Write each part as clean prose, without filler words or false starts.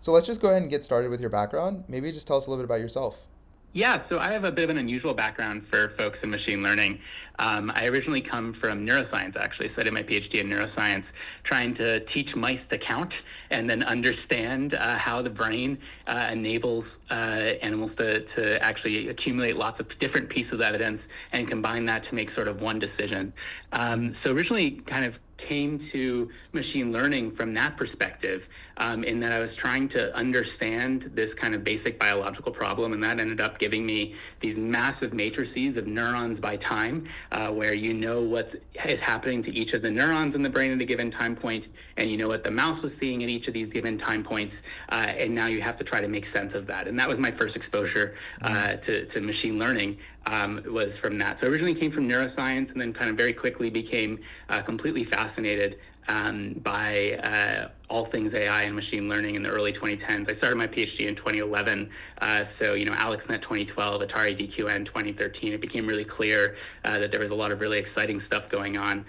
So let's just go ahead and get started with your background. Maybe just tell us a little bit about yourself. Yeah, so I have a bit of an unusual background for folks in machine learning. I originally come from neuroscience, actually. So I did my PhD in neuroscience, trying to teach mice to count and then understand how the brain enables animals to actually accumulate lots of different pieces of evidence and combine that to make sort of one decision. So originally kind of came to machine learning from that perspective, in that I was trying to understand this kind of basic biological problem, and that ended up giving me these massive matrices of neurons by time, where you know what's happening to each of the neurons in the brain at a given time point, and you know what the mouse was seeing at each of these given time points, and now you have to try to make sense of that. And that was my first exposure to machine learning, was from that. So I originally came from neuroscience and then kind of very quickly became completely fascinated by all things AI and machine learning in the early 2010s. I started my PhD in 2011. So, AlexNet 2012, Atari DQN 2013, it became really clear that there was a lot of really exciting stuff going on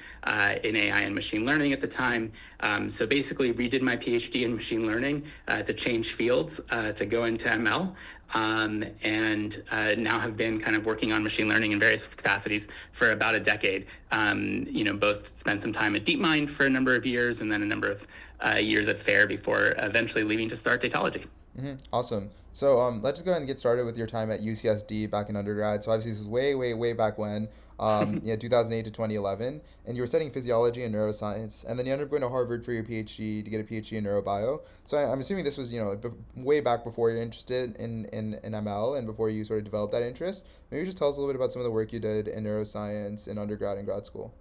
in AI and machine learning at the time. So basically redid my PhD in machine learning to change fields, to go into ML. And now have been kind of working on machine learning in various capacities for about a decade. Both spent some time at DeepMind for a number of years and then a number of years at FAIR before eventually leaving to start Datology. Awesome. So let's just go ahead and get started with your time at UCSD back in undergrad. So obviously this was way, way, way back when, 2008 to 2011, and you were studying physiology and neuroscience, and then you ended up going to Harvard for your PhD to get a PhD in neurobio. So I'm assuming this was, way back before you're interested in ML and before you sort of developed that interest. Maybe just tell us a little bit about some of the work you did in neuroscience in undergrad and grad school.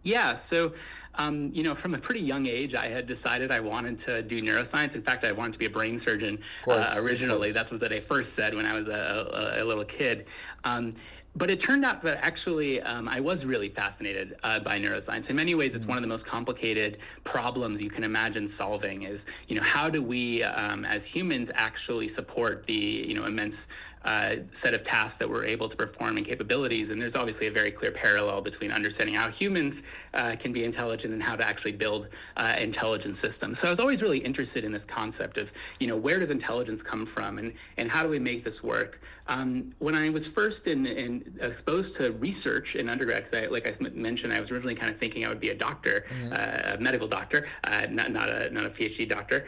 Yeah, so, from a pretty young age, I had decided I wanted to do neuroscience. In fact, I wanted to be a brain surgeon Of course, of originally. That's course. what I first said when I was a little kid. But it turned out that actually I was really fascinated by neuroscience. In many ways, it's one of the most complicated problems you can imagine solving is, how do we as humans actually support the, immense set of tasks that we're able to perform and capabilities. And there's obviously a very clear parallel between understanding how humans can be intelligent and how to actually build intelligent systems. So I was always really interested in this concept of, where does intelligence come from and how do we make this work? When I was first exposed to research in undergrad, because like I mentioned, I was originally kind of thinking I would be a doctor, a medical doctor, not a PhD doctor.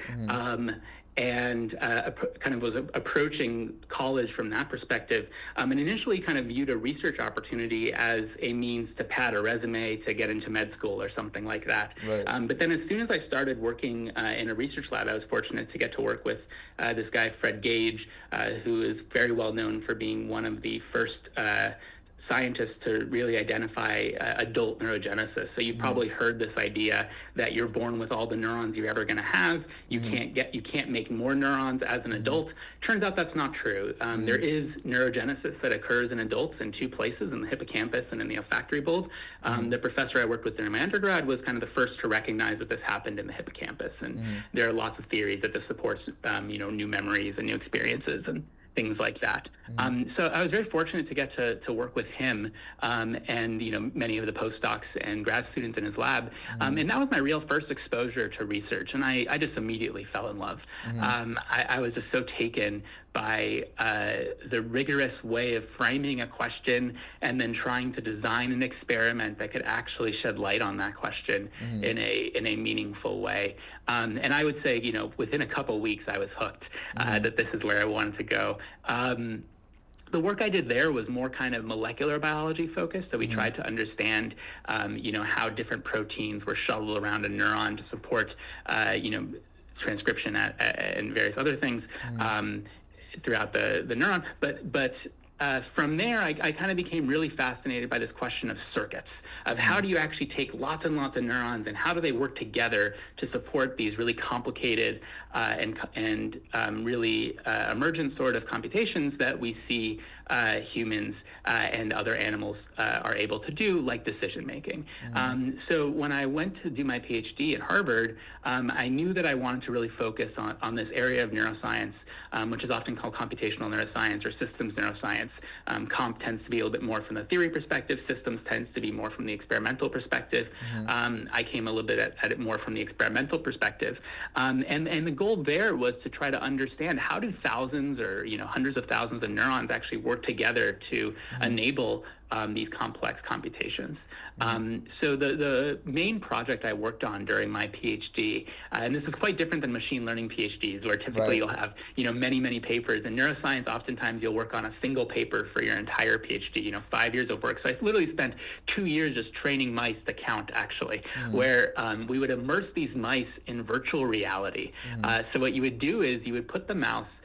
And kind of was approaching college from that perspective, and initially kind of viewed a research opportunity as a means to pad a resume to get into med school or something like that. Right. But then as soon as I started working in a research lab, I was fortunate to get to work with this guy, Fred Gage, who is very well known for being one of the first scientists to really identify adult neurogenesis. So you've probably heard this idea that you're born with all the neurons you're ever going to have. You can't make more neurons as an adult. Turns out that's not true. There is neurogenesis that occurs in adults in two places, in the hippocampus and in the olfactory bulb. The professor I worked with during my undergrad was kind of the first to recognize that this happened in the hippocampus. And there are lots of theories that this supports, new memories and new experiences and things like that. So I was very fortunate to get to work with him, and many of the postdocs and grad students in his lab, and that was my real first exposure to research, and I just immediately fell in love. I was just so taken by the rigorous way of framing a question and then trying to design an experiment that could actually shed light on that question in a meaningful way. And I would say, within a couple weeks, I was hooked that this is where I wanted to go. The work I did there was more kind of molecular biology focused. So we tried to understand, how different proteins were shuttled around a neuron to support, transcription and various other things throughout the neuron. But from there, I kind of became really fascinated by this question of circuits, of how do you actually take lots and lots of neurons and how do they work together to support these really complicated and really emergent sort of computations that we see humans and other animals are able to do, like decision making. So when I went to do my PhD at Harvard, I knew that I wanted to really focus on this area of neuroscience, which is often called computational neuroscience or systems neuroscience. science. Comp tends to be a little bit more from the theory perspective. Systems tends to be more from the experimental perspective. I came a little bit at it more from the experimental perspective. And the goal there was to try to understand how do thousands or hundreds of thousands of neurons actually work together to enable these complex computations. So the main project I worked on during my PhD, and this is quite different than machine learning PhDs, where typically you'll have many papers. In neuroscience, oftentimes you'll work on a single paper for your entire PhD. 5 years of work. So I literally spent 2 years just training mice to count, actually, where we would immerse these mice in virtual reality. So what you would do is you would put the mouse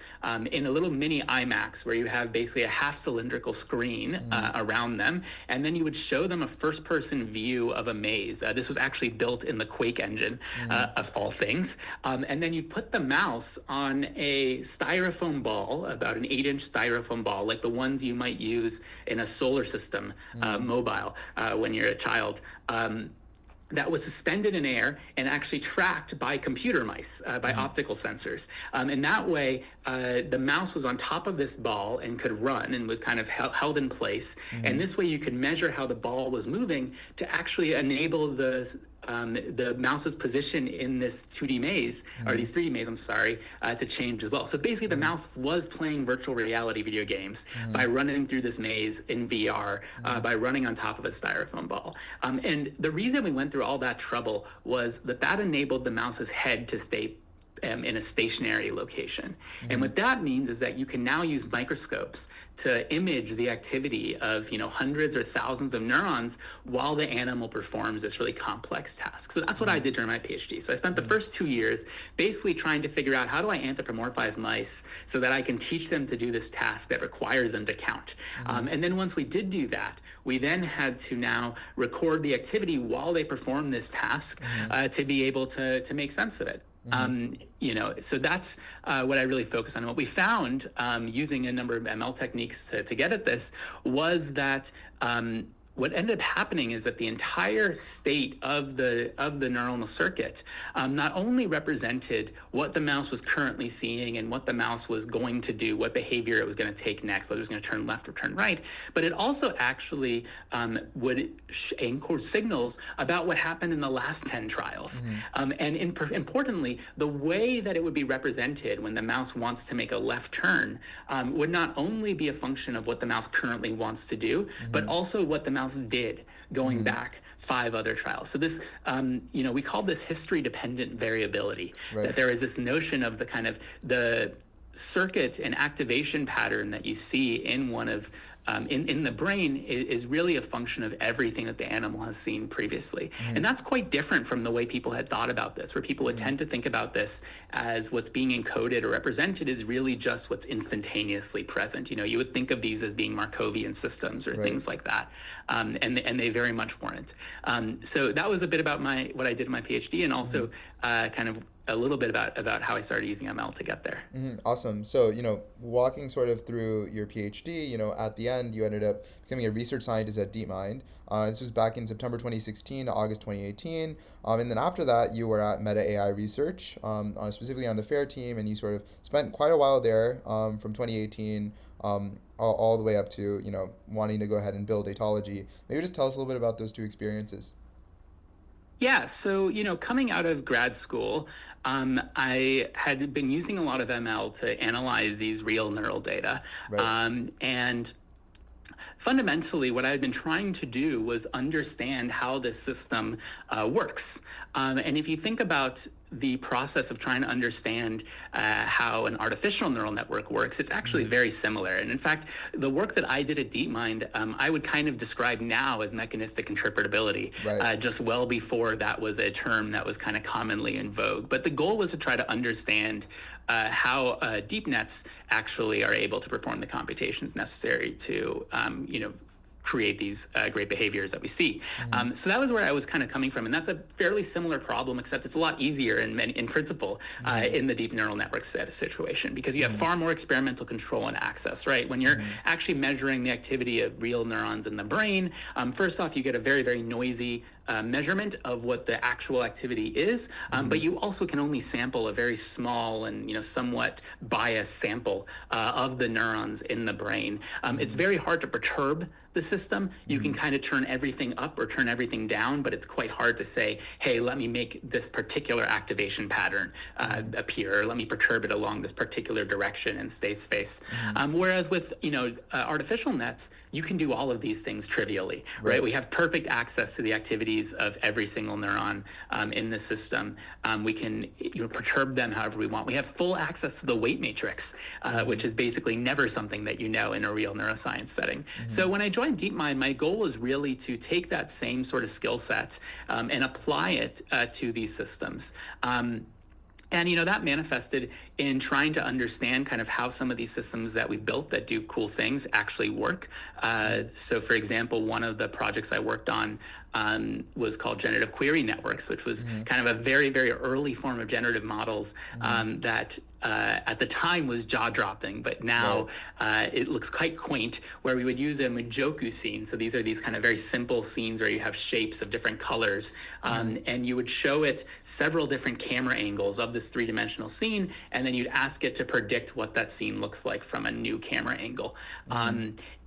in a little mini IMAX, where you have basically a half cylindrical screen around them, and then you would show them a first-person view of a maze. This was actually built in the Quake engine, of all things. And then you put the mouse on a styrofoam ball, about an 8-inch styrofoam ball, like the ones you might use in a solar system mobile when you're a child. That was suspended in air and actually tracked by computer mice, by optical sensors. And that way, the mouse was on top of this ball and could run and was kind of held in place. And this way you could measure how the ball was moving to actually enable the mouse's position in this 2D maze, or these 3D maze, to change as well. So basically the mouse was playing virtual reality video games by running through this maze in VR, by running on top of a styrofoam ball. And the reason we went through all that trouble was that enabled the mouse's head to stay in a stationary location. And what that means is that you can now use microscopes to image the activity of hundreds or thousands of neurons while the animal performs this really complex task. So that's what I did during my PhD. So I spent the first 2 years basically trying to figure out, how do I anthropomorphize mice so that I can teach them to do this task that requires them to count. And then once we did do that, we then had to now record the activity while they perform this task to be able to make sense of it. So that's what I really focused on. What we found using a number of ML techniques to get at this was that what ended up happening is that the entire state of the neuronal circuit not only represented what the mouse was currently seeing and what the mouse was going to do, what behavior it was going to take next, whether it was going to turn left or turn right, but it also actually would encode signals about what happened in the last 10 trials. And importantly, the way that it would be represented when the mouse wants to make a left turn would not only be a function of what the mouse currently wants to do, but also what the mouse did going back 5 other trials. So this, we call this history-dependent variability. That there is this notion of the kind of the circuit and activation pattern that you see in one of in the brain is really a function of everything that the animal has seen previously. And that's quite different from the way people had thought about this, where people would tend to think about this as what's being encoded or represented is really just what's instantaneously present. You would think of these as being Markovian systems or things like that. And they very much weren't. So that was a bit about what I did in my PhD, and also kind of a little bit about how I started using ML to get there. Awesome. So, walking sort of through your PhD, at the end, you ended up becoming a research scientist at DeepMind. This was back in September 2016 to August 2018. And then after that, you were at Meta AI Research, specifically on the FAIR team, and you sort of spent quite a while there from 2018 all the way up to, wanting to go ahead and build Datology. Maybe just tell us a little bit about those 2 experiences. Yeah, so, coming out of grad school, I had been using a lot of ML to analyze these real neural data. And fundamentally, what I had been trying to do was understand how this system works. And if you think about the process of trying to understand how an artificial neural network works, it's actually very similar. And in fact, the work that I did at DeepMind, I would kind of describe now as mechanistic interpretability, just well before that was a term that was kind of commonly in vogue. But the goal was to try to understand how deep nets actually are able to perform the computations necessary to, create these great behaviors that we see. So that was where I was kind of coming from, and that's a fairly similar problem, except it's a lot easier in principle in the deep neural network situation, because you have far more experimental control and access, right? When you're actually measuring the activity of real neurons in the brain, first off, you get a very, very noisy measurement of what the actual activity is, but you also can only sample a very small and somewhat biased sample of the neurons in the brain. It's very hard to perturb the system. You can kind of turn everything up or turn everything down, but it's quite hard to say, hey, let me make this particular activation pattern appear, or let me perturb it along this particular direction in space. Whereas with artificial nets, you can do all of these things trivially, right? We have perfect access to the activities of every single neuron in the system. We can perturb them however we want. We have full access to the weight matrix, which is basically never something that in a real neuroscience setting. So when I joined DeepMind, my goal was really to take that same sort of skill set and apply it to these systems. And that manifested in trying to understand kind of how some of these systems that we built that do cool things actually work. So for example, one of the projects I worked on was called generative query networks, which was kind of a very, very early form of generative models that at the time was jaw-dropping, but now it looks quite quaint, where we would use a Mujoku scene. So these are these kind of very simple scenes where you have shapes of different colors, and you would show it several different camera angles of this three-dimensional scene, and then you'd ask it to predict what that scene looks like from a new camera angle.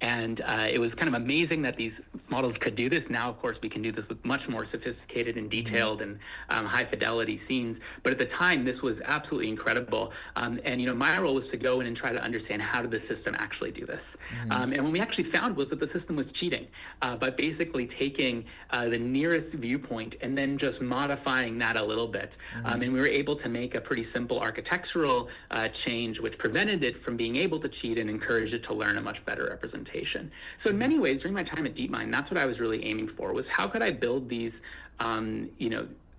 And it was kind of amazing that these models could do this. Now, of course, we can do this with much more sophisticated and detailed and high fidelity scenes. But at the time, this was absolutely incredible. And my role was to go in and try to understand, how did the system actually do this? And what we actually found was that the system was cheating by basically taking the nearest viewpoint and then just modifying that a little bit. And we were able to make a pretty simple architectural change, which prevented it from being able to cheat and encouraged it to learn a much better representation. So in many ways, during my time at DeepMind, that's what I was really aiming for, was how could I build these,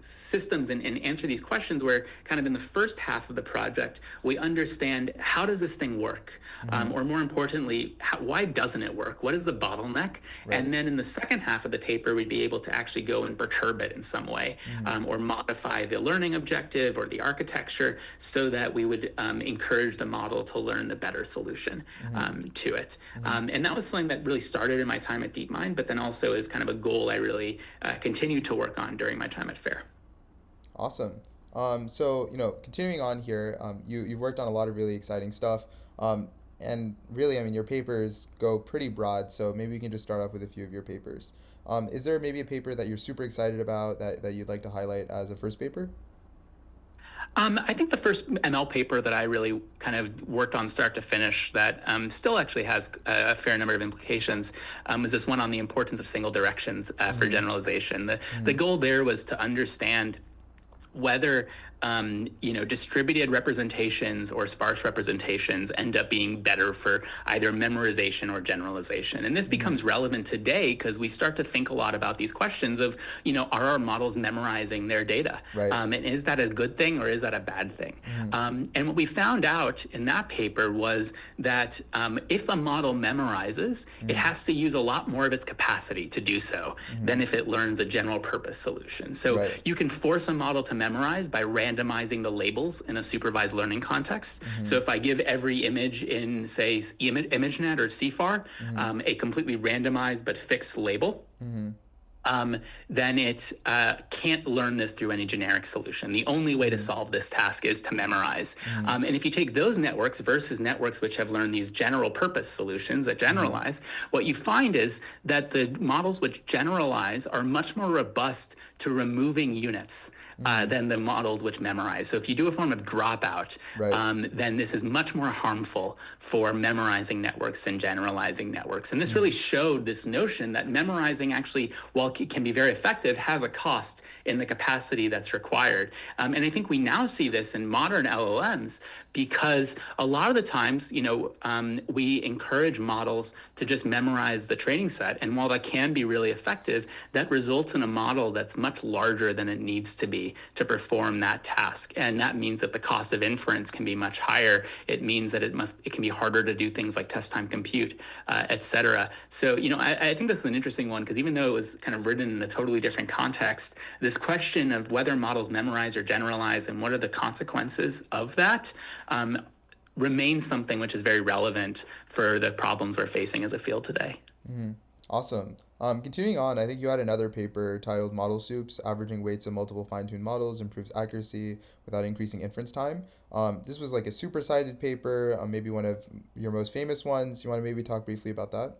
systems and answer these questions where kind of in the first half of the project, we understand, how does this thing work? Or more importantly, why doesn't it work? What is the bottleneck? And then in the second half of the paper, we'd be able to actually go and perturb it in some way, or modify the learning objective or the architecture so that we would encourage the model to learn the better solution to it. And that was something that really started in my time at DeepMind, but then also is kind of a goal I really continued to work on during my time at FAIR. Awesome. So, continuing on here, you've worked on a lot of really exciting stuff. And really, I mean, your papers go pretty broad, so maybe you can just start off with a few of your papers. Is there maybe a paper that you're super excited about that you'd like to highlight as a first paper? I think the first ML paper that I really kind of worked on start to finish that still actually has a fair number of implications was this one on the importance of single directions for generalization. The goal there was to understand whether distributed representations or sparse representations end up being better for either memorization or generalization. And this becomes relevant today because we start to think a lot about these questions of, are our models memorizing their data? And is that a good thing or is that a bad thing? And what we found out in that paper was that if a model memorizes, it has to use a lot more of its capacity to do so than if it learns a general purpose solution. So you can force a model to memorize by randomizing the labels in a supervised learning context. So if I give every image in, say, ImageNet or CFAR a completely randomized but fixed label, then it can't learn this through any generic solution. The only way to solve this task is to memorize. And if you take those networks versus networks which have learned these general purpose solutions that generalize, what you find is that the models which generalize are much more robust to removing units than the models which memorize. So if you do a form of dropout, then this is much more harmful for memorizing networks and generalizing networks. And this really showed this notion that memorizing actually, while it can be very effective, has a cost in the capacity that's required. And I think we now see this in modern LLMs because a lot of the times, we encourage models to just memorize the training set. And while that can be really effective, that results in a model that's much larger than it needs to be to perform that task. And that means that the cost of inference can be much higher. It means that it can be harder to do things like test time compute, et cetera. So, I think this is an interesting one because even though it was kind of written in a totally different context, this question of whether models memorize or generalize and what are the consequences of that remains something which is very relevant for the problems we're facing as a field today. Awesome. Continuing on, I think you had another paper titled Model Soups, Averaging Weights of Multiple Fine-Tuned Models Improves Accuracy Without Increasing Inference Time. This was like a super-cited paper, maybe one of your most famous ones. You want to maybe talk briefly about that?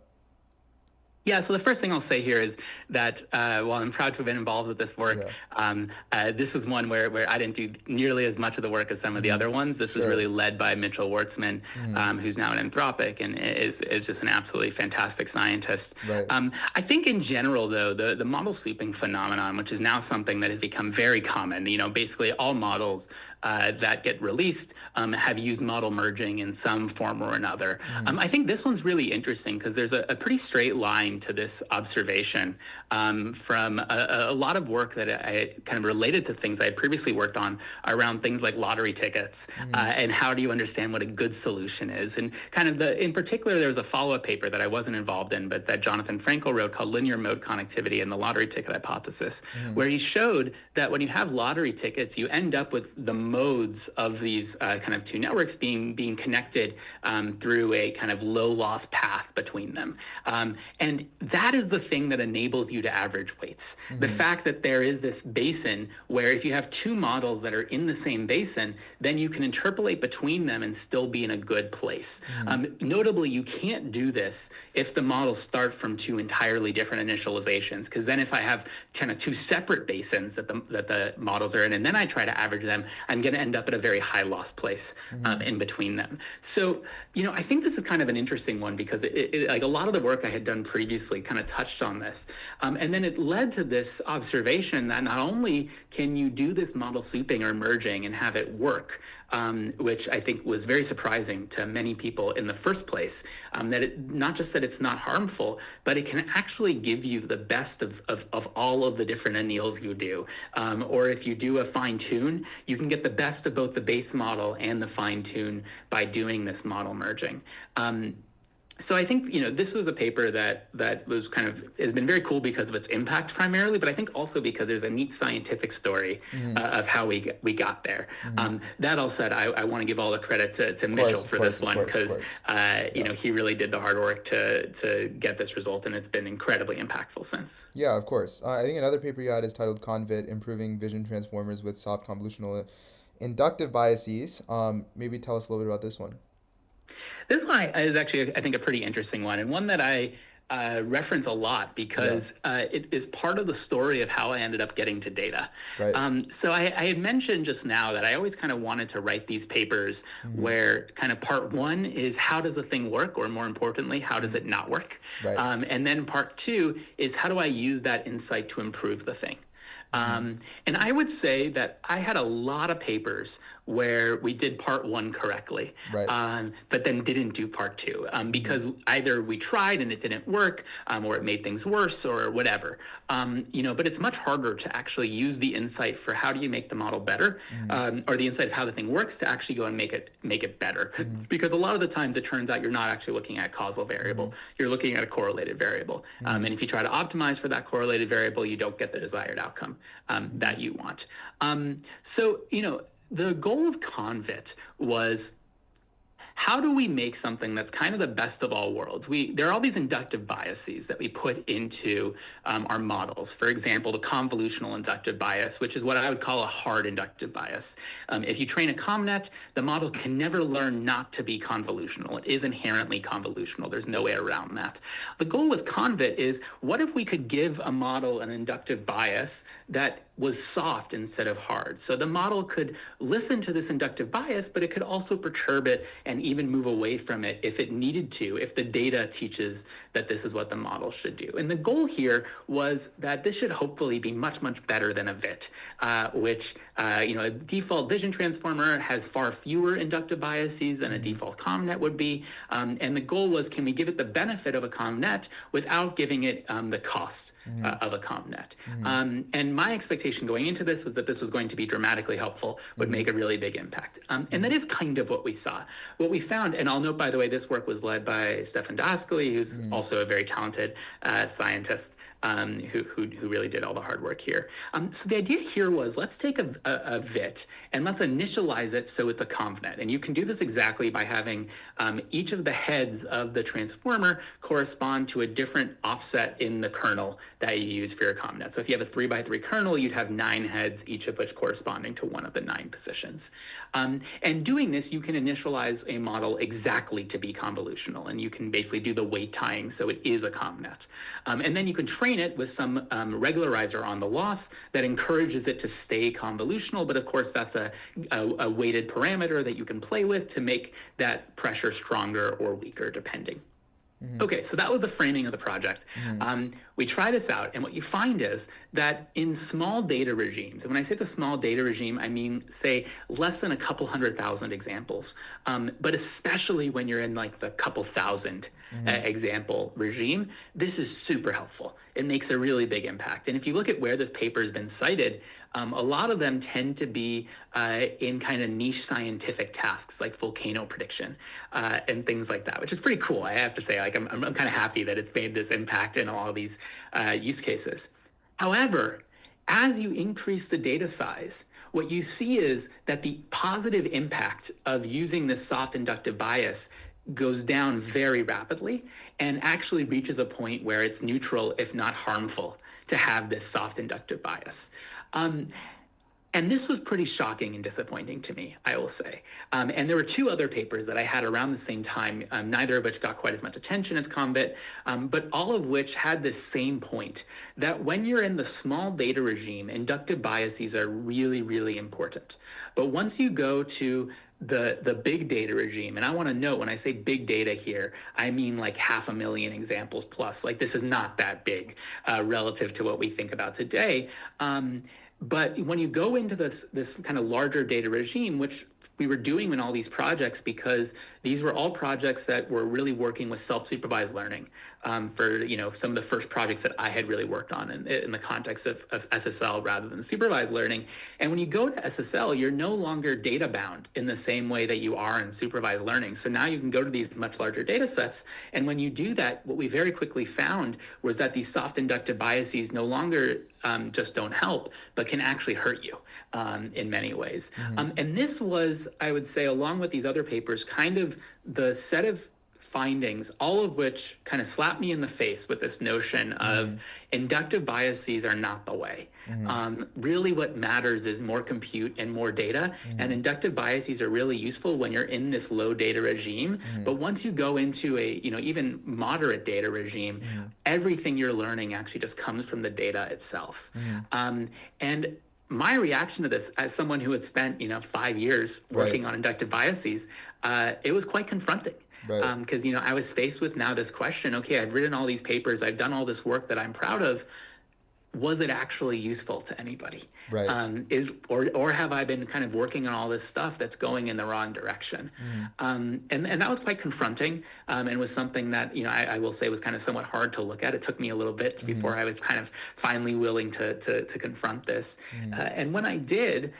Yeah, so the first thing I'll say here is that while I'm proud to have been involved with this work, Yeah. this was one where I didn't do nearly as much of the work as some of the Mm-hmm. other ones. This was really Sure. led by Mitchell Wartzman, Mm-hmm. who's now at Anthropic and is just an absolutely fantastic scientist. Right. I think in general, though, the model sweeping phenomenon, which is now something that has become very common, basically all models that get released have used model merging in some form or another. Mm-hmm. I think this one's really interesting because there's a pretty straight line to this observation from a lot of work that I kind of related to things I had previously worked on around things like lottery tickets Mm-hmm. and how do you understand what a good solution is. And kind of in particular, there was a follow-up paper that I wasn't involved in, but that Jonathan Frankel wrote called Linear Mode Connectivity and the Lottery Ticket Hypothesis, Mm-hmm. where he showed that when you have lottery tickets, you end up with the modes of these kind of two networks being connected through a kind of low loss path between them. And that is the thing that enables you to average weights. The Mm-hmm. fact that there is this basin where if you have two models that are in the same basin, then you can interpolate between them and still be in a good place. Mm-hmm. Notably, you can't do this if the models start from two entirely different initializations, because then if I have kind of two separate basins that the models are in, and then I try to average them, I'm going to end up at a very high loss place Mm-hmm. in between them. So, I think this is kind of an interesting one because like a lot of the work I had done previously kind of touched on this. And then it led to this observation that not only can you do this model souping or merging and have it work, which I think was very surprising to many people in the first place, that not just that it's not harmful, but it can actually give you the best of all of the different anneals you do. Or if you do a fine tune, you can get the best of both the base model and the fine tune by doing this model merging. So I think this was a paper that was kind of has been very cool because of its impact primarily, but I think also because there's a neat scientific story Mm-hmm. of how we got there. Mm-hmm. That all said, I want to give all the credit to Of Mitchell course, of for this course, of one course, of because course. Yeah. he really did the hard work to get this result, and it's been incredibly impactful since. Yeah, of course. I think another paper you had is titled Convit, Improving Vision Transformers with Soft Convolutional Inductive Biases. Maybe tell us a little bit about this one. This one is actually, I think, a pretty interesting one, and one that I reference a lot Yeah, because it is part of the story of how I ended up getting to data. right. So I had mentioned just now that I always kind of wanted to write these papers Mm-hmm. where kind of part one is how does a thing work, or more importantly, how does it not work? Right. And then part two is how do I use that insight to improve the thing? Mm-hmm. And I would say that I had a lot of papers where we did part one correctly, Right. but then didn't do part two Mm-hmm. because either we tried and it didn't work, or it made things worse, or whatever. But it's much harder to actually use the insight for how do you make the model better, Mm-hmm. or the insight of how the thing works to actually go and make it better. Mm-hmm. Because a lot of the times it turns out you're not actually looking at a causal Mm-hmm. variable, you're looking at a correlated variable. Mm-hmm. And if you try to optimize for that correlated variable, you don't get the desired outcome Mm-hmm. that you want. So, the goal of Convit was how do we make something that's kind of the best of all worlds? There are all these inductive biases that we put into our models. For example, the convolutional inductive bias, which is what I would call a hard inductive bias. If you train a ComNet, the model can never learn not to be convolutional. It is inherently convolutional. There's no way around that. The goal with Convit is what if we could give a model an inductive bias that was soft instead of hard. So the model could listen to this inductive bias, but it could also perturb it and even move away from it if it needed to, if the data teaches that this is what the model should do. And the goal here was that this should hopefully be much, much better than a VIT, which, a default vision transformer has far fewer inductive biases than a Mm-hmm. default ComNet would be. And the goal was, can we give it the benefit of a ComNet without giving it the cost Mm-hmm. of a ComNet? Mm-hmm. And my expectation expectation going into this was that this was going to be dramatically helpful, would make a really big impact. And that is kind of what we saw. What we found, and I'll note, by the way, this work was led by Stefan Daskally, who's also a very talented scientist who really did all the hard work here. So the idea here was, let's take a VIT and let's initialize it so it's a convnet. And you can do this exactly by having each of the heads of the transformer correspond to a different offset in the kernel that you use for your convnet. So if you have a 3x3 kernel, you'd have 9 heads, each of which corresponding to one of the 9 positions. And doing this, you can initialize a model exactly to be convolutional, and you can basically do the weight tying so it is a convnet. And then you can train it with some regularizer on the loss that encourages it to stay convolutional, but of course that's a weighted parameter that you can play with to make that pressure stronger or weaker depending. Okay, so that was the framing of the project. We try this out, and what you find is that in small data regimes, and when I say the small data regime, I mean, say, less than a couple 100,000 examples, but especially when you're in like the couple thousand example regime, this is super helpful. It makes a really big impact. And if you look at where this paper has been cited, a lot of them tend to be in kind of niche scientific tasks like volcano prediction and things like that, which is pretty cool. I have to say, like, I'm kind of happy that it's made this impact in all of these use cases. However, as you increase the data size, what you see is that the positive impact of using this soft inductive bias goes down very rapidly and actually reaches a point where it's neutral, if not harmful, to have this soft inductive bias. And this was pretty shocking and disappointing to me, I will say. And there were 2 other papers that I had around the same time, neither of which got quite as much attention as ConVit, but all of which had this same point, that when you're in the small data regime, inductive biases are really, really important. But once you go to the big data regime, and I want to note, when I say big data here, I mean like 500,000 examples plus. Like, this is not that big relative to what we think about today. But when you go into this kind of larger data regime, which we were doing in all these projects, because these were all projects that were really working with self-supervised learning for some of the first projects that I had really worked on in the context of SSL rather than supervised learning. And when you go to SSL, you're no longer data bound in the same way that you are in supervised learning. So now you can go to these much larger data sets. And when you do that, what we very quickly found was that these soft inductive biases no longer just don't help, but can actually hurt you in many ways. And this was, I would say, along with these other papers, kind of the set of findings, all of which kind of slapped me in the face with this notion of inductive biases are not the way. Really what matters is more compute and more data, and inductive biases are really useful when you're in this low data regime. But once you go into a even moderate data regime, everything you're learning actually just comes from the data itself. And my reaction to this, as someone who had spent 5 years working on inductive biases, it was quite confronting. Because I was faced with now this question: okay, I've written all these papers, I've done all this work that I'm proud of. Was it actually useful to anybody? Or have I been kind of working on all this stuff that's going in the wrong direction? And that was quite confronting, and was something that I will say was kind of somewhat hard to look at. It took me a little bit before I was kind of finally willing to confront this. And when I did,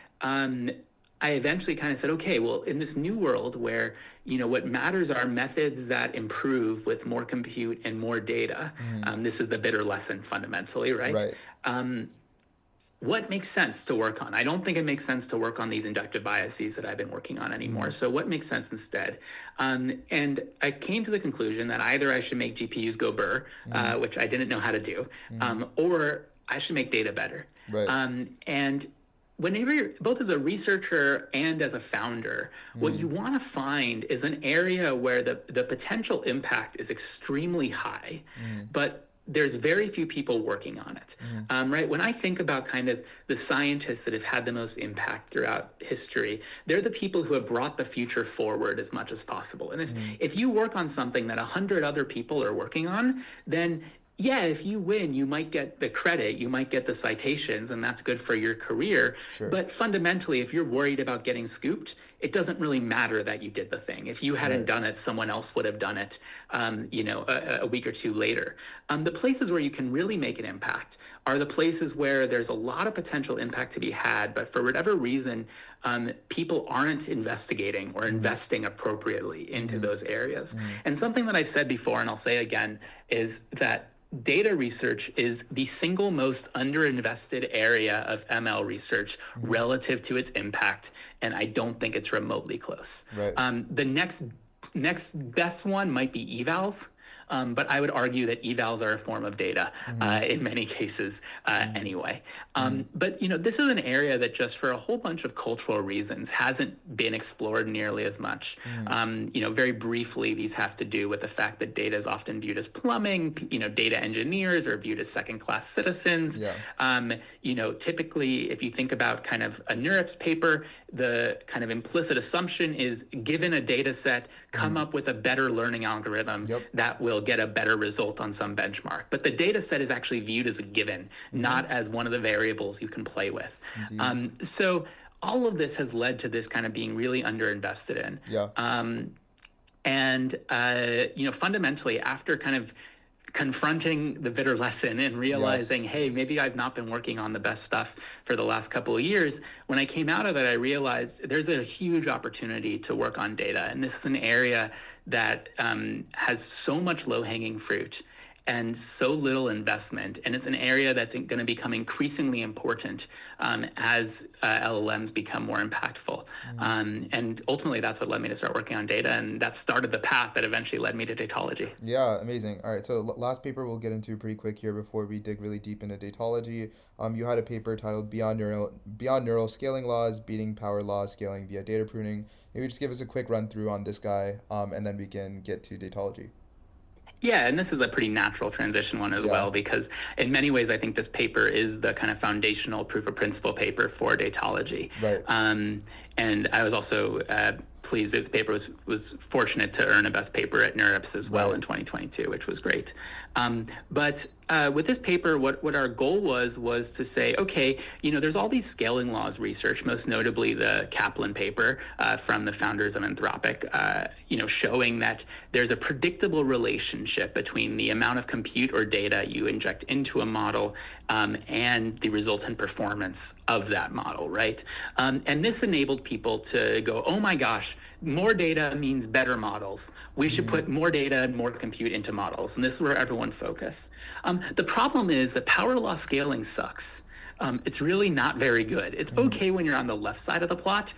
I eventually kind of said, okay, well, in this new world where, what matters are methods that improve with more compute and more data. This is the bitter lesson fundamentally, right? What makes sense to work on? I don't think it makes sense to work on these inductive biases that I've been working on anymore. So what makes sense instead? And I came to the conclusion that either I should make GPUs go burr, which I didn't know how to do, or I should make data better. And whenever you're both as a researcher and as a founder, what you want to find is an area where the potential impact is extremely high, but there's very few people working on it, right? When I think about kind of the scientists that have had the most impact throughout history, they're the people who have brought the future forward as much as possible. And if you work on something that 100 other people are working on, then yeah, if you win, you might get the credit, you might get the citations, and that's good for your career. But fundamentally, if you're worried about getting scooped, it doesn't really matter that you did the thing. If you hadn't done it, someone else would have done it, a week or two later. The places where you can really make an impact are the places where there's a lot of potential impact to be had, but for whatever reason, people aren't investigating or investing appropriately into those areas. And something that I've said before, and I'll say again, is that data research is the single most underinvested area of ML research relative to its impact, and I don't think it's remotely close. Right. The next best one might be evals. But I would argue that evals are a form of data in many cases anyway. But this is an area that just for a whole bunch of cultural reasons hasn't been explored nearly as much. Very briefly, these have to do with the fact that data is often viewed as plumbing. Data engineers are viewed as second-class citizens. Typically, if you think about kind of a NeurIPS paper, the kind of implicit assumption is given a data set, come up with a better learning algorithm that will get a better result on some benchmark. But the data set is actually viewed as a given, not as one of the variables you can play with. So all of this has led to this kind of being really underinvested in. Fundamentally, after kind of confronting the bitter lesson and realizing, hey, maybe I've not been working on the best stuff for the last couple of years. When I came out of it, I realized there's a huge opportunity to work on data. And this is an area that has so much low-hanging fruit and so little investment. And it's an area that's going to become increasingly important as LLMs become more impactful. And ultimately, that's what led me to start working on data. And that started the path that eventually led me to Datology. Yeah, amazing. All right, so last paper we'll get into pretty quick here before we dig really deep into Datology. You had a paper titled Beyond Neural Scaling Laws, Beating Power Law Scaling via Data Pruning. Maybe just give us a quick run through on this guy, and then we can get to Datology. Yeah, and this is a pretty natural transition one as well, because in many ways, I think this paper is the kind of foundational proof of principle paper for Datology. Right. And I was also pleased this paper was fortunate to earn a best paper at NeurIPS as well in 2022, which was great. But with this paper, what our goal was to say, okay, there's all these scaling laws research, most notably the Kaplan paper from the founders of Anthropic, showing that there's a predictable relationship between the amount of compute or data you inject into a model and the resultant performance of that model, right? And this enabled people to go, oh my gosh, more data means better models. We should put more data and more compute into models. And this is where everyone focused. The problem is that power law scaling sucks. It's really not very good. It's okay when you're on the left side of the plot.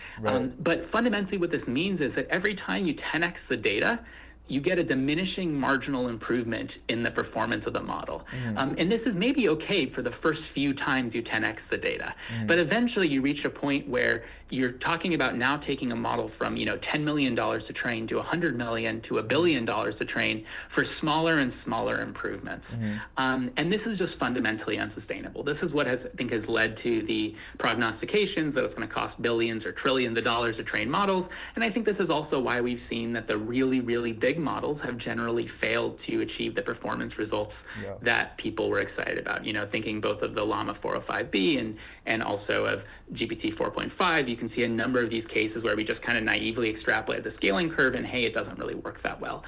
But fundamentally what this means is that every time you 10x the data, you get a diminishing marginal improvement in the performance of the model. And this is maybe okay for the first few times you 10x the data. But eventually you reach a point where you're talking about now taking a model from $10 million to train to $100 million to $1 billion to train for smaller and smaller improvements. And this is just fundamentally unsustainable. This is what I think has led to the prognostications that it's going to cost billions or trillions of dollars to train models. And I think this is also why we've seen that the really, really big models have generally failed to achieve the performance results that people were excited about. Thinking both of the Llama 405B and also of GPT 4.5, you can see a number of these cases where we just kind of naively extrapolate the scaling curve and hey, it doesn't really work that well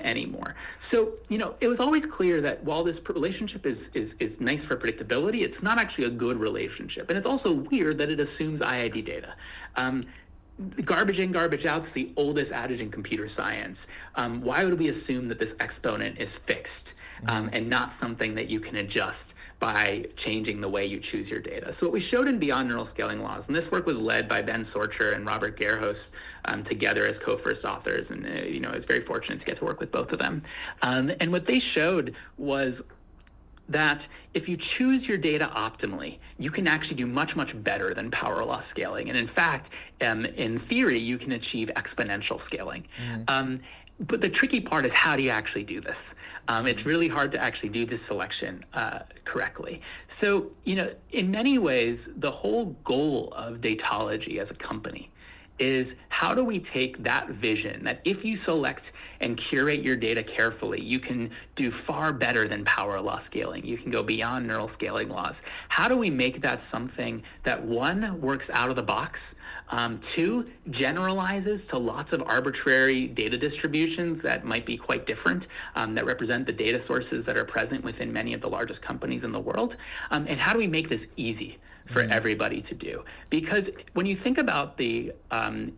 anymore. So, it was always clear that while this relationship is nice for predictability, it's not actually a good relationship. And it's also weird that it assumes IID data. Garbage in, garbage out is the oldest adage in computer science. Why would we assume that this exponent is fixed and not something that you can adjust by changing the way you choose your data? So what we showed in Beyond Neural Scaling Laws, and this work was led by Ben Sorcher and Robert Gerhos together as co-first authors, and I was very fortunate to get to work with both of them. And what they showed was that if you choose your data optimally, you can actually do much, much better than power law scaling. And in fact, in theory, you can achieve exponential scaling. But the tricky part is how do you actually do this? It's really hard to actually do this selection correctly. So, in many ways, the whole goal of Datology as a company is how do we take that vision that if you select and curate your data carefully, you can do far better than power law scaling. You can go beyond neural scaling laws. How do we make that something that one, works out of the box, two, generalizes to lots of arbitrary data distributions that might be quite different, that represent the data sources that are present within many of the largest companies in the world? And how do we make this easy for everybody to do? Because when you think about the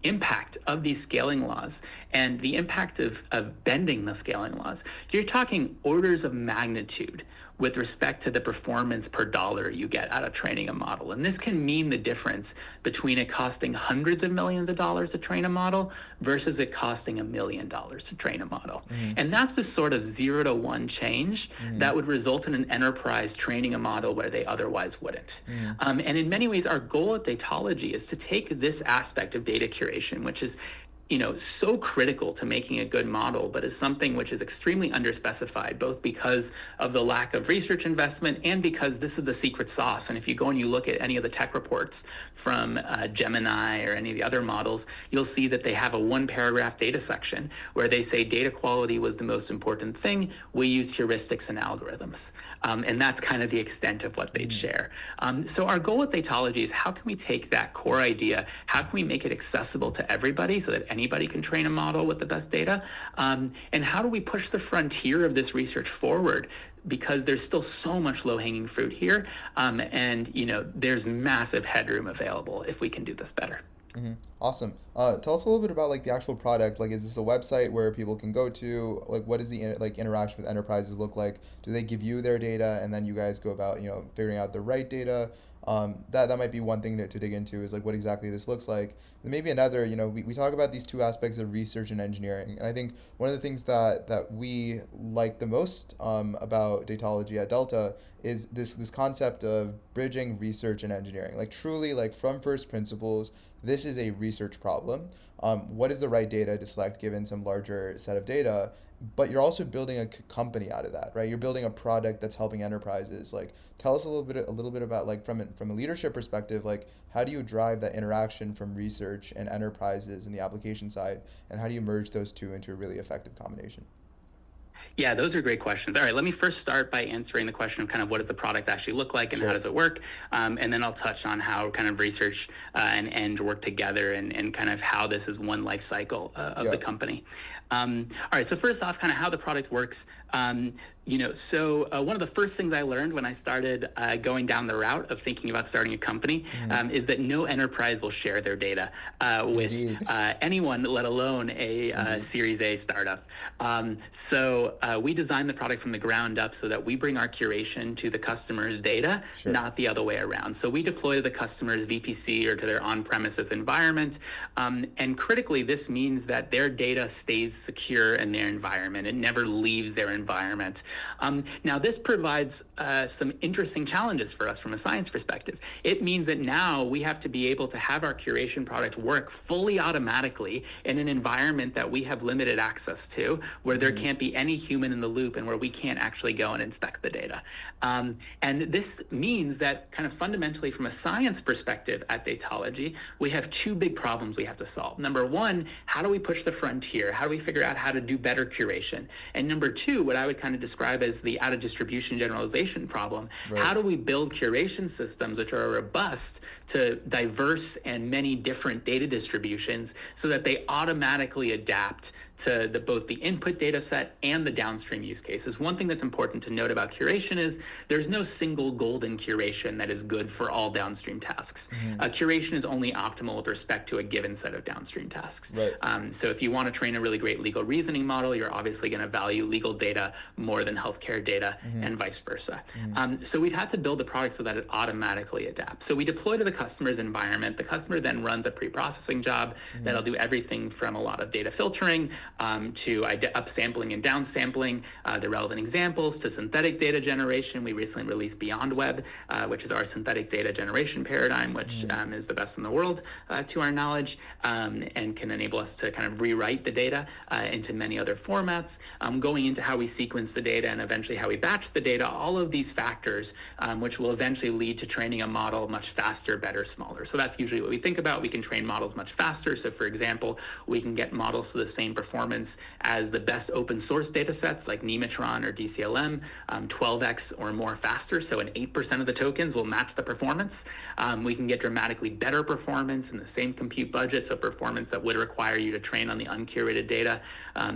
impact of these scaling laws and the impact of bending the scaling laws, you're talking orders of magnitude with respect to the performance per dollar you get out of training a model. And this can mean the difference between it costing hundreds of millions of dollars to train a model versus it costing $1 million to train a model. And that's the sort of 0 to 1 change that would result in an enterprise training a model where they otherwise wouldn't. And in many ways, our goal at Datology is to take this aspect of data curation, which is so critical to making a good model, but is something which is extremely underspecified, both because of the lack of research investment and because this is the secret sauce. And if you go and you look at any of the tech reports from Gemini or any of the other models, you'll see that they have a 1-paragraph data section where they say data quality was the most important thing. We use heuristics and algorithms. And that's kind of the extent of what they'd share. So our goal at Datology is how can we take that core idea, how can we make it accessible to everybody so that anybody can train a model with the best data? And how do we push the frontier of this research forward? Because there's still so much low-hanging fruit here, and there's massive headroom available if we can do this better. Awesome. Tell us a little bit about like the actual product. Like, is this a website where people can go to? Like, what does the interaction with enterprises look like? Do they give you their data and then you guys go about figuring out the right data? That might be one thing to dig into, is like what exactly this looks like. And maybe another, we talk about these two aspects of research and engineering, and I think one of the things that we like the most about Datology at Delta is this concept of bridging research and engineering, like truly like from first principles. This is a research problem. What is the right data to select given some larger set of data? But you're also building a company out of that, right? You're building a product that's helping enterprises. Like, tell us a little bit about like from a leadership perspective, like how do you drive that interaction from research and enterprises and the application side, and how do you merge those two into a really effective combination? Yeah, those are great questions. All right, let me first start by answering the question of kind of what does the product actually look like and how does it work? And then I'll touch on how kind of research and Eng work together and kind of how this is one life cycle of the company. All right, so first off, kind of how the product works. One of the first things I learned when I started going down the route of thinking about starting a company is that no enterprise will share their data with anyone, let alone a Series A startup. So we designed the product from the ground up so that we bring our curation to the customer's data, not the other way around. So we deploy to the customer's VPC or to their on-premises environment. And critically, this means that their data stays secure in their environment. It never leaves their environment. Now, this provides some interesting challenges for us from a science perspective. It means that now we have to be able to have our curation product work fully automatically in an environment that we have limited access to, where there can't be any human in the loop and where we can't actually go and inspect the data. And this means that kind of fundamentally from a science perspective at Datology, we have two big problems we have to solve. Number one, how do we push the frontier? How do we figure out how to do better curation? And number two, what I would kind of describe as the out of distribution generalization problem. How do we build curation systems which are robust to diverse and many different data distributions so that they automatically adapt to both the input data set and the downstream use cases? One thing that's important to note about curation is there's no single golden curation that is good for all downstream tasks. Curation is only optimal with respect to a given set of downstream tasks. So if you want to train a really great legal reasoning model, you're obviously going to value legal data more than healthcare data and vice versa. So we've had to build the product so that it automatically adapts. So we deploy to the customer's environment. The customer then runs a pre-processing job that'll do everything from a lot of data filtering to upsampling and downsampling the relevant examples, to synthetic data generation. We recently released Beyond Web, which is our synthetic data generation paradigm, which is the best in the world to our knowledge, and can enable us to kind of rewrite the data into many other formats, going into how we sequence the data data and eventually how we batch the data, all of these factors, which will eventually lead to training a model much faster, better, smaller. So that's usually what we think about. We can train models much faster. So for example, we can get models to the same performance as the best open source data sets like Nematron or DCLM, 12x or more faster. So in 8% of the tokens will match the performance. We can get dramatically better performance in the same compute budget, so performance that would require you to train on the uncurated data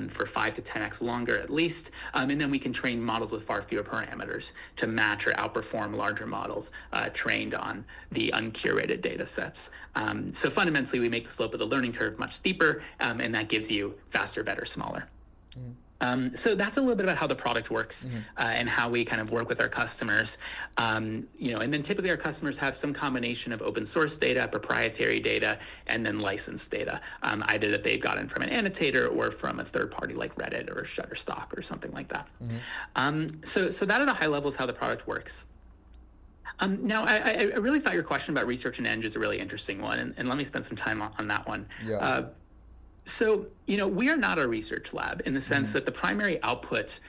for 5 to 10x longer at least. And then we can train models with far fewer parameters to match or outperform larger models trained on the uncurated data sets. So fundamentally, we make the slope of the learning curve much steeper, and that gives you faster, better, smaller. So that's a little bit about how the product works and how we kind of work with our customers. And then typically our customers have some combination of open source data, proprietary data, and then licensed data, either that they've gotten from an annotator or from a third party like Reddit or Shutterstock or something like that. So that at a high level is how the product works. Now, I really thought your question about research and eng is a really interesting one, and let me spend some time on that one. Yeah. So, we are not a research lab in the sense that the primary output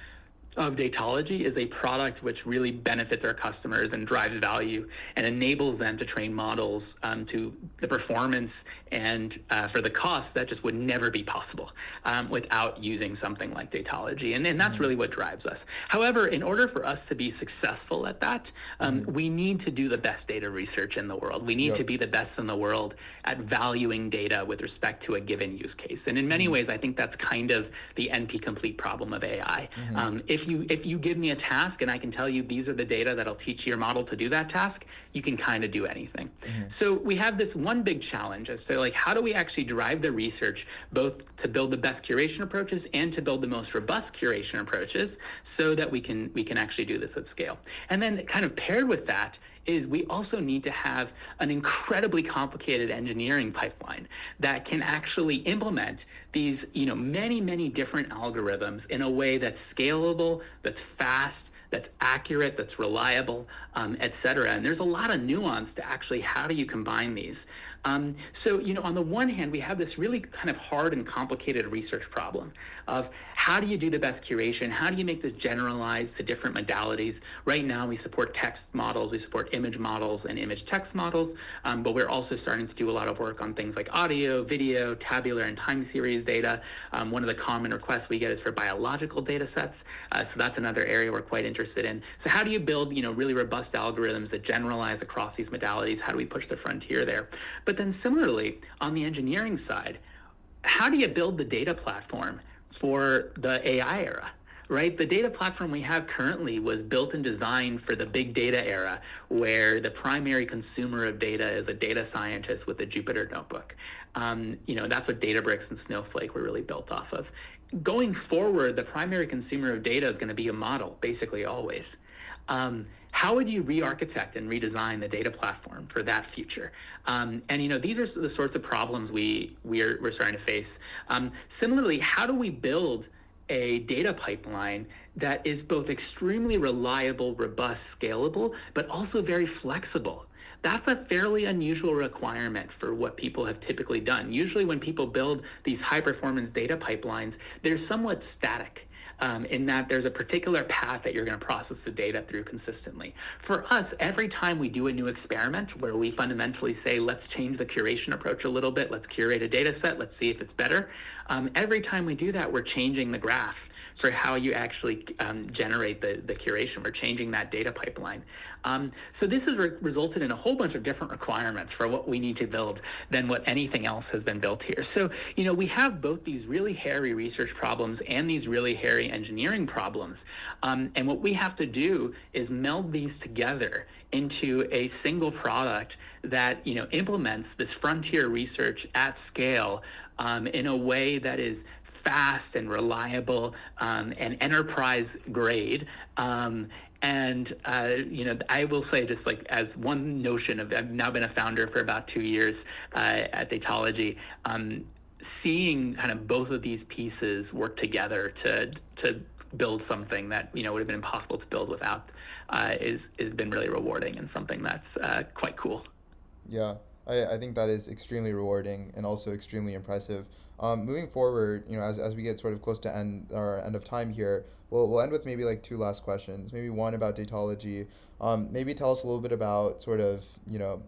of Datology is a product which really benefits our customers and drives value and enables them to train models to the performance and for the cost that just would never be possible without using something like Datology. And that's really what drives us. However, in order for us to be successful at that, we need to do the best data research in the world. We need to be the best in the world at valuing data with respect to a given use case. And in many ways, I think that's kind of the NP complete problem of AI. If you give me a task and I can tell you these are the data that'll teach your model to do that task, you can kind of do anything. So we have this one big challenge as to how do we actually drive the research both to build the best curation approaches and to build the most robust curation approaches so that we can actually do this at scale. And then kind of paired with that is we also need to have an incredibly complicated engineering pipeline that can actually implement these, many different algorithms in a way that's scalable, that's fast, that's accurate, that's reliable, et cetera. And there's a lot of nuance to actually how do you combine these. So, on the one hand, we have this really kind of hard and complicated research problem of how do you do the best curation? How do you make this generalized to different modalities? Right now, we support text models, we support image models and image text models, but we're also starting to do a lot of work on things like audio, video, tabular, and time series data. One of the common requests we get is for biological data sets. So that's another area we're quite interested in. So how do you build, really robust algorithms that generalize across these modalities? How do we push the frontier there? But then similarly, on the engineering side, how do you build the data platform for the AI era? Right? The data platform we have currently was built and designed for the big data era, where the primary consumer of data is a data scientist with a Jupyter notebook. That's what Databricks and Snowflake were really built off of. Going forward, the primary consumer of data is going to be a model, basically always. How would you re-architect and redesign the data platform for that future? And these are the sorts of problems we're starting to face. Similarly, how do we build a data pipeline that is both extremely reliable, robust, scalable, but also very flexible? That's a fairly unusual requirement for what people have typically done. Usually when people build these high performance data pipelines, they're somewhat static. In that there's a particular path that you're going to process the data through consistently. For us, every time we do a new experiment where we fundamentally say, let's change the curation approach a little bit, let's curate a data set, let's see if it's better. Every time we do that, we're changing the graph for how you actually generate the curation. We're changing that data pipeline. So this has resulted in a whole bunch of different requirements for what we need to build than what anything else has been built here. So, we have both these really hairy research problems and these really hairy engineering problems. And what we have to do is meld these together into a single product that, implements this frontier research at scale in a way that is fast and reliable and enterprise grade. And I will say, just like as one notion of, I've now been a founder for about 2 years at Datology, seeing kind of both of these pieces work together to build something that would have been impossible to build without has been really rewarding and something that's quite cool. Yeah, I think that is extremely rewarding and also extremely impressive. Moving forward, as we get sort of close to end of time here, we'll end with maybe like two last questions. Maybe one about datology. Maybe tell us a little bit about sort of,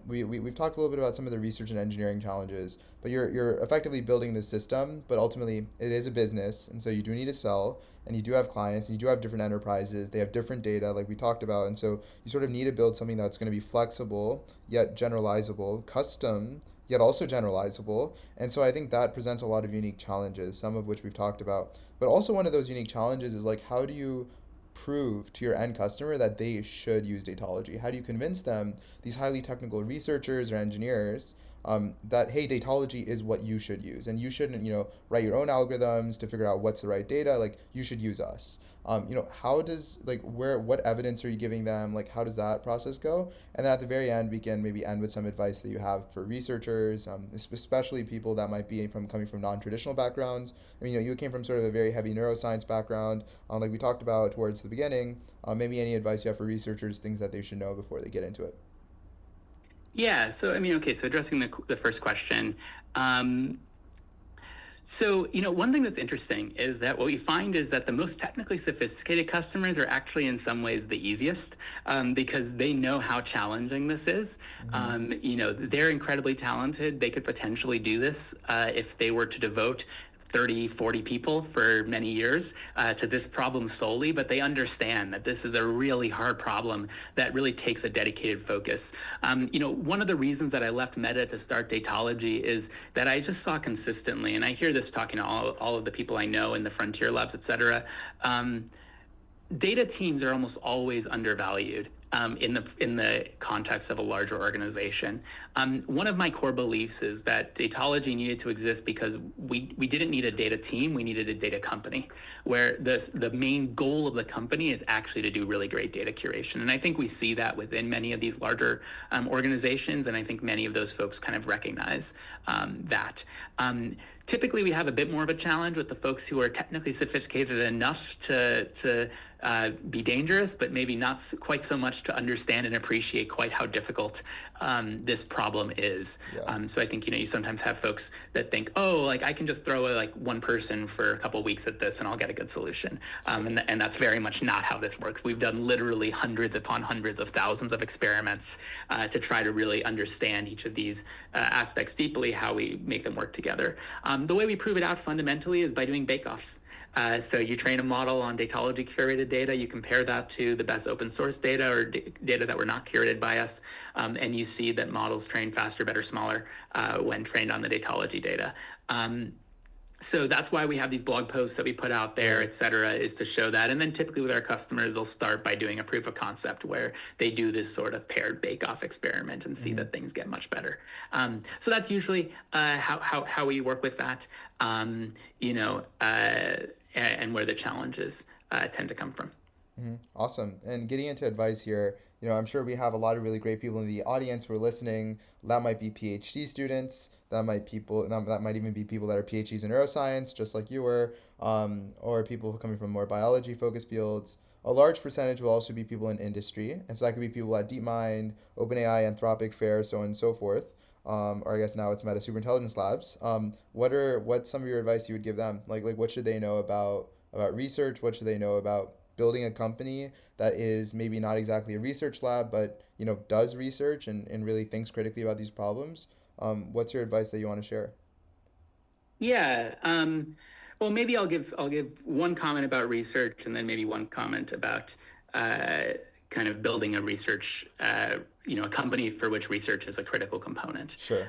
we've talked a little bit about some of the research and engineering challenges, but you're effectively building this system, but ultimately it is a business, and so you do need to sell, and you do have clients, and you do have different enterprises. They have different data, like we talked about, and so you sort of need to build something that's going to be flexible yet generalizable, custom yet also generalizable. And so I think that presents a lot of unique challenges, some of which we've talked about. But also one of those unique challenges is like, how do you prove to your end customer that they should use Datology? How do you convince them, these highly technical researchers or engineers, that hey, Datology is what you should use, and you shouldn't, write your own algorithms to figure out what's the right data. Like you should use us. How does like what evidence are you giving them? Like how does that process go? And then at the very end, we can maybe end with some advice that you have for researchers, especially people that might be coming from non-traditional backgrounds. I mean, you came from sort of a very heavy neuroscience background, like we talked about towards the beginning. Maybe any advice you have for researchers, things that they should know before they get into it. Yeah. So, I mean, okay. So, addressing the first question. Um, one thing that's interesting is that what we find is that the most technically sophisticated customers are actually in some ways the easiest because they know how challenging this is. Mm-hmm. They're incredibly talented. They could potentially do this if they were to devote 30, 40 people for many years to this problem solely, but they understand that this is a really hard problem that really takes a dedicated focus. One of the reasons that I left Meta to start Datology is that I just saw consistently, and I hear this talking to all of the people I know in the frontier labs, et cetera. Data teams are almost always undervalued in the context of a larger organization. One of my core beliefs is that Datology needed to exist because we didn't need a data team, we needed a data company, where the main goal of the company is actually to do really great data curation. And I think we see that within many of these larger organizations, and I think many of those folks kind of recognize that. Typically, we have a bit more of a challenge with the folks who are technically sophisticated enough to be dangerous, but maybe not quite so much to understand and appreciate quite how difficult this problem is. Yeah. So I think you sometimes have folks that think, oh, like I can just throw like one person for a couple of weeks at this and I'll get a good solution. And that's very much not how this works. We've done literally hundreds upon hundreds of thousands of experiments to try to really understand each of these aspects deeply, how we make them work together. The way we prove it out fundamentally is by doing bake-offs. So you train a model on Datology curated data, you compare that to the best open source data or data that were not curated by us, and you see that models train faster, better, smaller when trained on the Datology data. So that's why we have these blog posts that we put out there, et cetera, is to show that. And then typically with our customers, they'll start by doing a proof of concept where they do this sort of paired bake-off experiment and see Mm-hmm. that things get much better. So that's usually how we work with that, and where the challenges tend to come from. Mm-hmm. Awesome. And getting into advice here, I'm sure we have a lot of really great people in the audience who are listening. That might be PhD students. That might even be people that are PhDs in neuroscience, just like you were, or people coming from more biology focused fields. A large percentage will also be people in industry, and so that could be people at DeepMind, OpenAI, Anthropic, Fair, so on and so forth. Or I guess now it's Meta Superintelligence Labs. What's some of your advice you would give them? Like what should they know about research? What should they know about building a company that is maybe not exactly a research lab, but does research and really thinks critically about these problems? What's your advice that you want to share? Yeah. Well, maybe I'll give one comment about research and then maybe one comment about uh, kind of building a research, a company for which research is a critical component. Sure.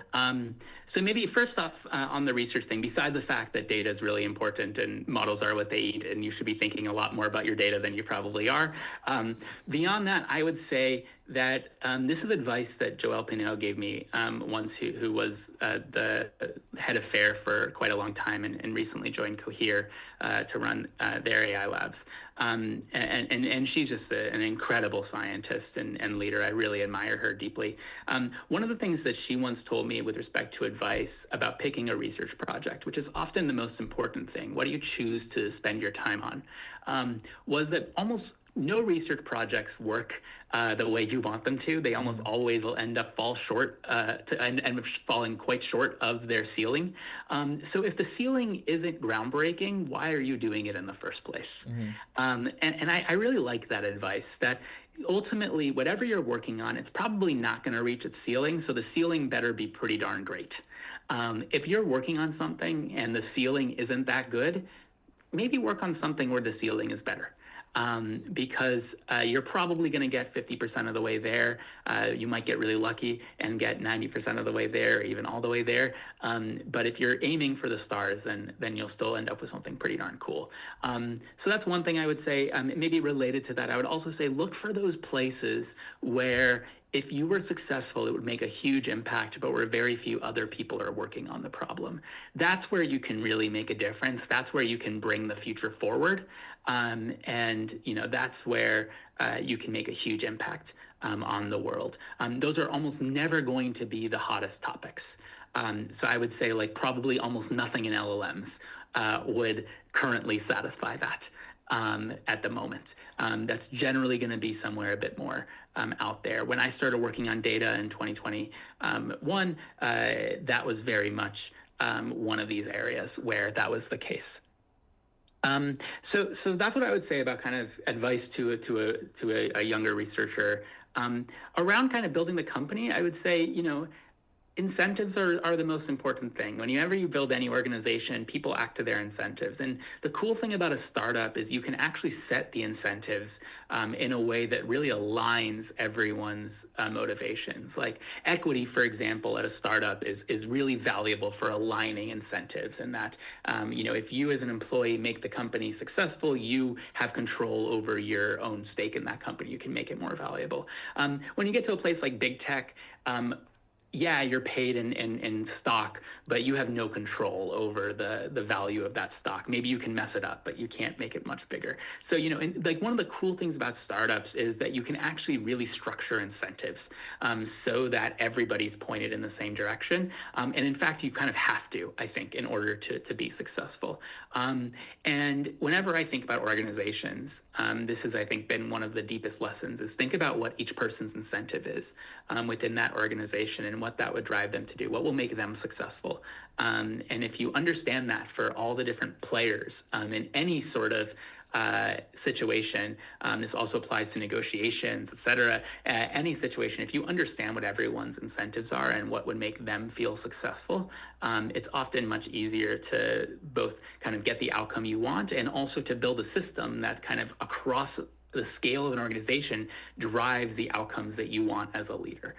So maybe first off on the research thing, besides the fact that data is really important and models are what they eat, and you should be thinking a lot more about your data than you probably are. Beyond that, I would say that this is advice that Joel Pinero gave me once, who was the head of FAIR for quite a long time and recently joined Cohere to run their AI labs. And she's just an incredible scientist and leader. I really admire her deeply. One of the things that she once told me with respect to advice about picking a research project, which is often the most important thing, what do you choose to spend your time on, was that almost no research projects work the way you want them to. They almost Mm-hmm. always will end up end up falling quite short of their ceiling. So if the ceiling isn't groundbreaking, why are you doing it in the first place? Mm-hmm. And I really like that advice that ultimately, whatever you're working on, it's probably not going to reach its ceiling. So the ceiling better be pretty darn great. If you're working on something and the ceiling isn't that good, maybe work on something where the ceiling is better. Because you're probably going to get 50% of the way there. You might get really lucky and get 90% of the way there, or even all the way there. But if you're aiming for the stars, then you'll still end up with something pretty darn cool. So that's one thing I would say. Maybe related to that, I would also say look for those places where if you were successful, it would make a huge impact, but where very few other people are working on the problem. That's where you can really make a difference. That's where you can bring the future forward. And that's where you can make a huge impact on the world. Those are almost never going to be the hottest topics. So I would say like probably almost nothing in LLMs would currently satisfy that at the moment. That's generally going to be somewhere a bit more out there. When I started working on data in 2021, that was very much one of these areas where that was the case. So that's what I would say about kind of advice to a younger researcher around kind of building the company. I would say incentives are the most important thing. Whenever you build any organization, people act to their incentives. And the cool thing about a startup is you can actually set the incentives in a way that really aligns everyone's motivations. Like equity, for example, at a startup is really valuable for aligning incentives. And that, if you as an employee make the company successful, you have control over your own stake in that company. You can make it more valuable. When you get to a place like big tech, yeah, you're paid in stock, but you have no control over the value of that stock. Maybe you can mess it up, but you can't make it much bigger. So, and like one of the cool things about startups is that you can actually really structure incentives so that everybody's pointed in the same direction. And in fact, you kind of have to, I think, in order to be successful. And whenever I think about organizations, this has, I think, been one of the deepest lessons is think about what each person's incentive is within that organization and what that would drive them to do, what will make them successful. And if you understand that for all the different players in any sort of situation, this also applies to negotiations, et cetera, any situation, if you understand what everyone's incentives are and what would make them feel successful, it's often much easier to both kind of get the outcome you want and also to build a system that kind of across the scale of an organization drives the outcomes that you want as a leader.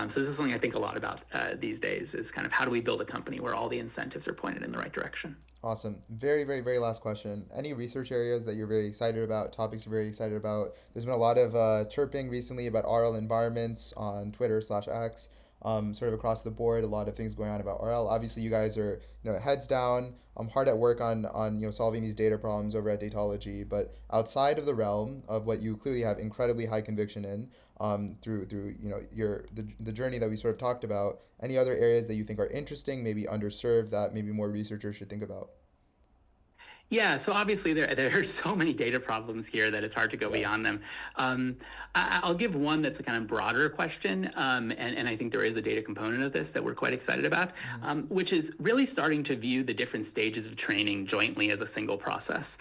So this is something I think a lot about these days is kind of how do we build a company where all the incentives are pointed in the right direction? Awesome. Very, very, very last question. Any research areas that you're very excited about, topics you're very excited about? There's been a lot of chirping recently about RL environments on Twitter/X, sort of across the board. A lot of things going on about RL. Obviously, you guys are heads down, hard at work on solving these data problems over at Datology. But outside of the realm of what you clearly have incredibly high conviction in, through the journey that we sort of talked about, any other areas that you think are interesting, maybe underserved, that maybe more researchers should think about? Yeah, so obviously there are so many data problems here that it's hard to go Yeah. beyond them. I'll give one that's a kind of broader question, and I think there is a data component of this that we're quite excited about, Mm-hmm. which is really starting to view the different stages of training jointly as a single process.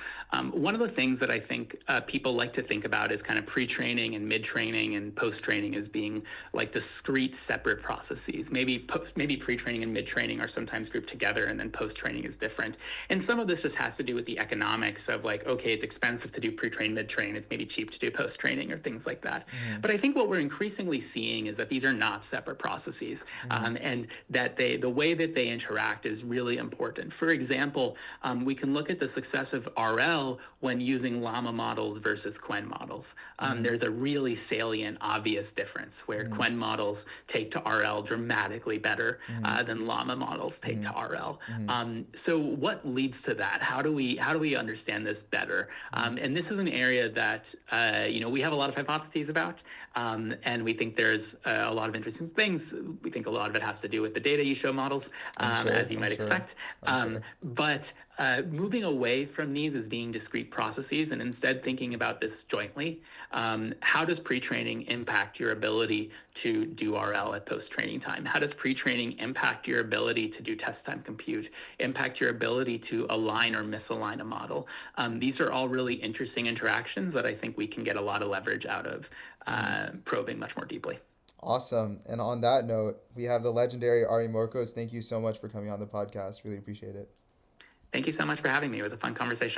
One of the things that I think people like to think about is kind of pre-training and mid-training and post-training as being like discrete, separate processes. Maybe pre-training and mid-training are sometimes grouped together, and then post-training is different. And some of this just has to do with the economics of like, okay, it's expensive to do pre-train, mid-train, it's maybe cheap to do post-training or things like that. Mm-hmm. But I think what we're increasingly seeing is that these are not separate processes, Mm-hmm. and that the way that they interact is really important. For example, we can look at the success of RL when using llama models versus Quen models. Mm-hmm. There's a really salient, obvious difference where Mm-hmm. Quen models take to RL dramatically better Mm-hmm. than llama models take Mm-hmm. to RL. Mm-hmm. So what leads to that? How do we we understand this better? And this is an area that we have a lot of hypotheses about, and we think there's a lot of interesting things. We think a lot of it has to do with the data you show models, I'm sure. as you I'm might sure. expect. I'm sure. But moving away from these as being discrete processes and instead thinking about this jointly, how does pre-training impact your ability to do RL at post-training time? How does pre-training impact your ability to do test time compute, impact your ability to align or misalign a model? These are all really interesting interactions that I think we can get a lot of leverage out of probing much more deeply. Awesome. And on that note, we have the legendary Ari Morcos. Thank you so much for coming on the podcast. Really appreciate it. Thank you so much for having me. It was a fun conversation.